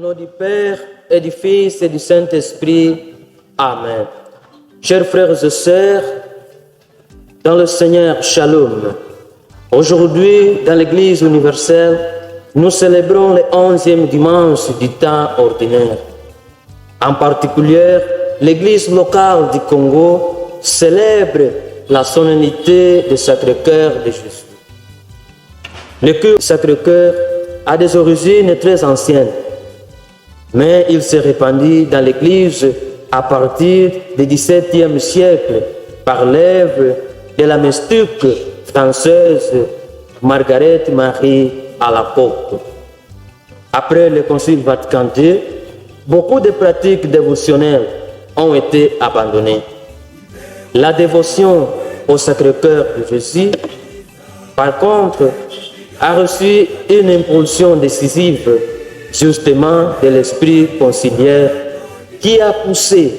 nom du Père et du Fils et du Saint-Esprit. Amen. Chers frères et sœurs, dans le Seigneur, Shalom. Aujourd'hui, dans l'Église universelle, nous célébrons le 11e dimanche du temps ordinaire. En particulier, l'Église locale du Congo célèbre la solennité du Sacré-Cœur de Jésus. Le culte du Sacré-Cœur a des origines très anciennes, mais il s'est répandu dans l'Église à partir du XVIIe siècle par l'œuvre de la mystique française Margaret Marie Alacoque. Après le Concile Vatican II, beaucoup de pratiques dévotionnelles ont été abandonnées. La dévotion au Sacré-Cœur de Jésus, par contre, a reçu une impulsion décisive justement de l'esprit conciliaire qui a poussé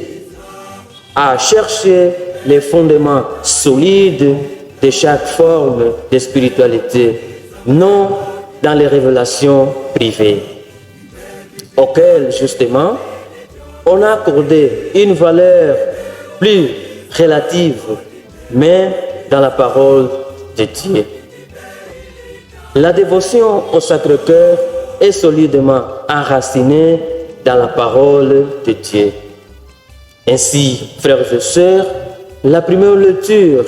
à chercher les fondements solides de chaque forme de spiritualité, non dans les révélations privées, auxquelles justement on a accordé une valeur plus relative, mais dans la parole de Dieu. La dévotion au Sacré-Cœur est solidement enracinée dans la parole de Dieu. Ainsi, frères et sœurs, la première lecture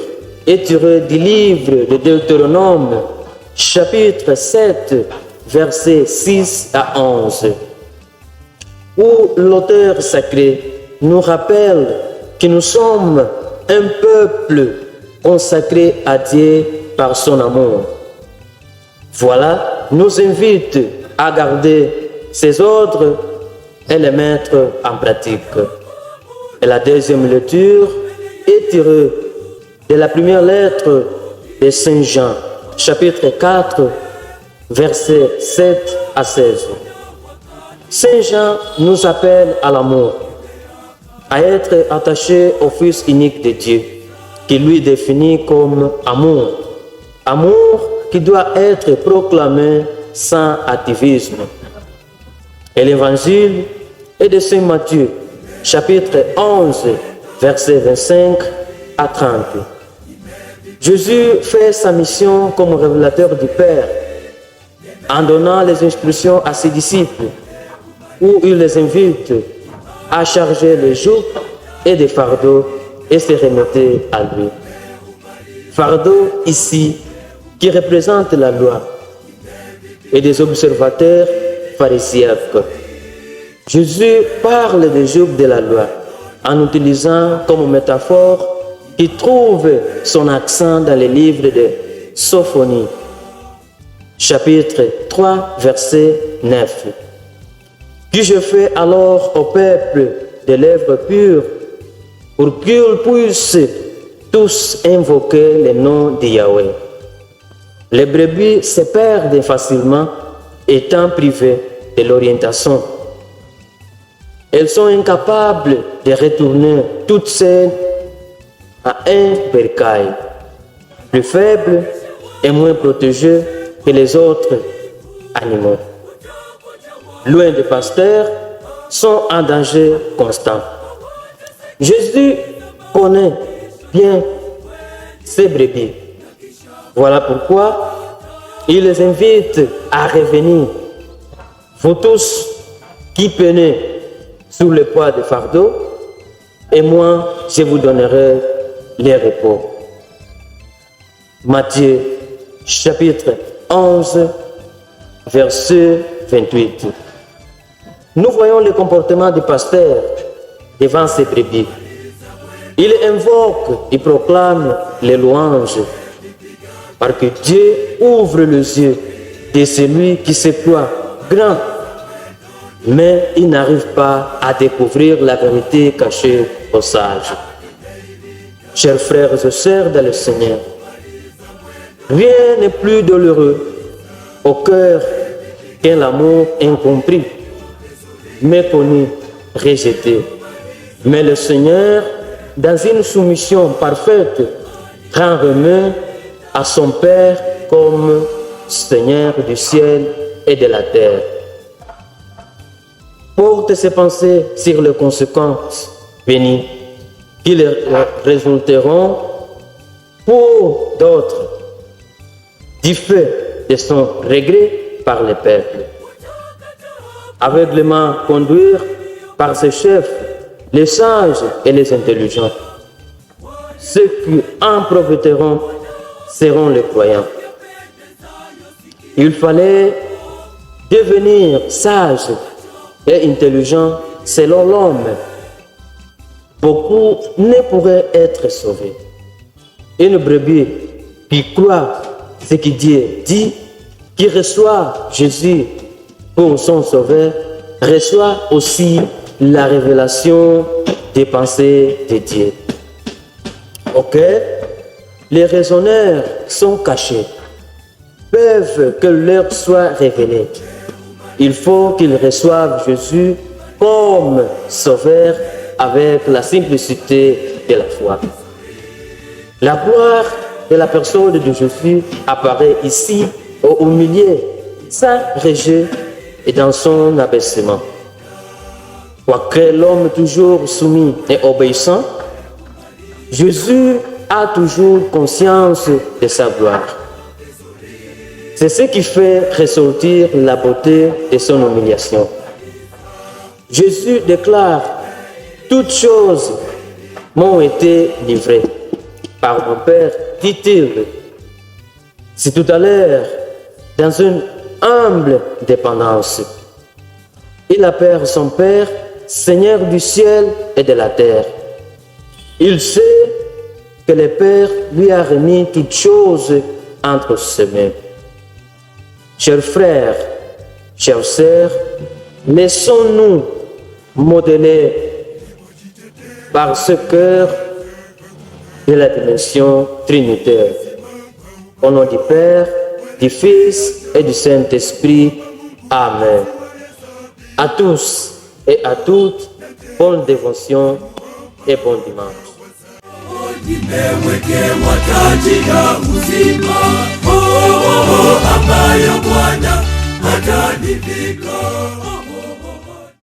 est tirée du livre de Deutéronome, chapitre 7, versets 6 à 11, où l'auteur sacré nous rappelle que nous sommes un peuple consacré à Dieu par son amour. Voilà, nous invite à garder ces ordres et les mettre en pratique. Et la deuxième lecture est tirée de la première lettre de Saint Jean, chapitre 4, versets 7 à 16. Saint Jean nous appelle à l'amour, à être attaché au Fils unique de Dieu, qui lui définit comme amour. Amour qui doit être proclamé sans activisme. Et l'évangile est de Saint Matthieu, chapitre 11, versets 25 à 30. Jésus fait sa mission comme révélateur du Père en donnant les instructions à ses disciples, où il les invite à charger les jougs et des fardeaux et se remettre à lui. Fardeau ici qui représente la loi et des observateurs pharisiaques. Jésus parle des jougs de la loi en utilisant comme métaphore qui trouve son accent dans les livres de Sophonie, chapitre 3, verset 9. Puis je fais alors au peuple des lèvres pures pour qu'ils puissent tous invoquer le nom de Yahweh. Les brebis se perdent facilement étant privées de l'orientation. Elles sont incapables de retourner toutes seules à un bercail, plus faible et moins protégé que les autres animaux. Loin des pasteurs, sont en danger constant. Jésus connaît bien ces brebis. Voilà pourquoi il les invite à revenir. Vous tous qui peinez sous le poids de fardeau, et moi je vous donnerai le repos. Matthieu chapitre 11, verset 28. Nous voyons le comportement du pasteur devant ses brebis. Il invoque et proclame les louanges, parce que Dieu ouvre les yeux de celui qui se croit grand, mais il n'arrive pas à découvrir la vérité cachée aux sages. Chers frères et sœurs dans le Seigneur, rien n'est plus douloureux au cœur qu'un amour incompris, méconnu, rejeté. Mais le Seigneur, dans une soumission parfaite, rend remet à son Père comme Seigneur du ciel et de la terre. porte ses pensées sur les conséquences bénies qui résulteront pour d'autres du fait de son regret par le peuple. Aveuglément conduire par ses chefs, les sages et les intelligents. Ceux qui en profiteront seront les croyants. Il fallait devenir sage et intelligent selon l'homme. Beaucoup ne pourraient être sauvés. Une brebis qui croit ce que Dieu dit, qui reçoit Jésus pour son sauveur, reçoit aussi la révélation des pensées de Dieu. Ok, les raisonneurs sont cachés, peuvent que leur soit révélé. Il faut qu'ils reçoivent Jésus comme sauveur avec la simplicité de la foi. La gloire de la personne de Jésus apparaît ici au milieu, sans rejet et dans son abaissement. Quoique l'homme toujours soumis et obéissant, Jésus a toujours conscience de sa gloire. C'est ce qui fait ressortir la beauté de son humiliation. Jésus déclare « Toutes choses m'ont été livrées par mon Père », dit-il. C'est tout à l'heure, dans une humble dépendance. Il appelle son Père Seigneur du ciel et de la terre. Il sait que le Père lui a remis toutes choses entre ses mains. Chers frères, chères sœurs, laissons-nous modeler par ce cœur de la dimension trinitaire. Au nom du Père, du Fils et du Saint-Esprit. Amen. À tous et à toutes, bonne dévotion et bon dimanche. Nimewekewa taji ya uzima, ambayo Bwana atanivika.